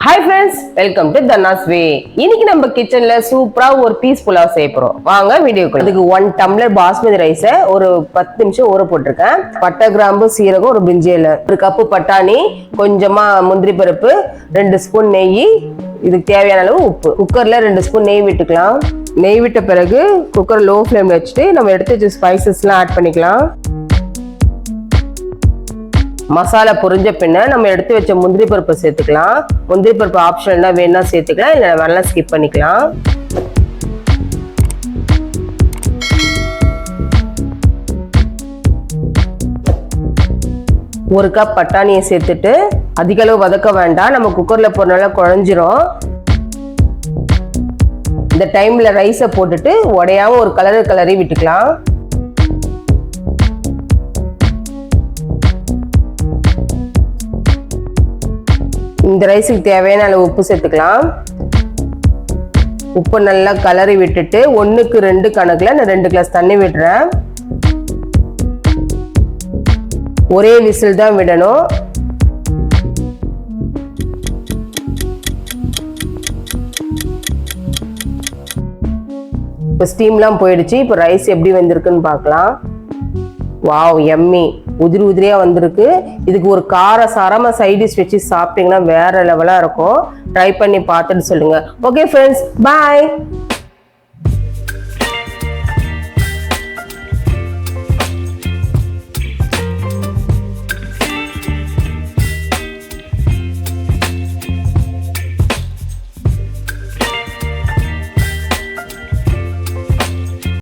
Hi friends, welcome to Dhanna's Way. இன்னைக்கு நம்ம கிச்சன்ல சூப்பரா ஒரு பீஸ் புலாவ் செய்ய போறோம். வாங்க வீடியோக்குள்ள. அதுக்கு 1 டம்ளர் பாஸ்மதி ரைஸை ஒரு 10 நிமிஷம் ஊற போட்டிருக்கேன். பட்டை, கிராம்பு, சீரகம், ஒரு பிரிஞ்சி இலை, ஒரு கப்பு பட்டாணி, கொஞ்சமா முந்திரி பருப்பு, 2 ஸ்பூன் நெய், இதுக்கு தேவையான அளவு உப்பு. குக்கர்ல 2 ஸ்பூன் நெய் விட்டுக்கலாம். நெய் விட்ட பிறகு குக்கர் லோ ஃப்ளேம்ல வச்சுட்டு நம்ம எடுத்து வச்ச ஸ்பைசஸ்லாம் ஆட் பண்ணிக்கலாம். மசாலா பொரிஞ்ச பின்ன நம்ம எடுத்து வச்ச முந்திரி பருப்பு சேர்த்துக்கலாம். முந்திரி பருப்பு ஆப்ஷனல்னா வேணா சேர்த்துக்கலாம், இல்லை வேணா ஸ்கிப் பண்ணிக்கலாம். ஒரு கப் பட்டாணியை சேர்த்துட்டு அதிக அளவு வதக்க வேண்டாம், நம்ம குக்கர்ல போறனால குழஞ்சிரும். இந்த டைம்ல ரைஸை போட்டுட்டு உடையாம ஒரு கலரி விட்டுக்கலாம். இந்த ரைஸுக்கு தேவையான அளவு உப்பு சேர்த்துக்கலாம். உப்பு நல்லா கலரி விட்டுட்டு 1க்கு 2 கணக்குல நான் 2 கிளாஸ் தண்ணி விடுறேன். ஒரே விசில் தான் விடணும். இப்போ ஸ்டீம்லாம் போயிடுச்சு. இப்போ ரைஸ் எப்படி வந்திருக்குன்னு பார்க்கலாம். வாவ், எம்மி, உதிரி உதிரியா வந்திருக்கு. இதுக்கு ஒரு காரசாரமா சைடிஷ் வச்சு சாப்பிட்டீங்கன்னா வேற லெவலா இருக்கும். ட்ரை பண்ணி பார்த்துட்டு சொல்லுங்க. ஓகே ஃப்ரெண்ட்ஸ், பாய்.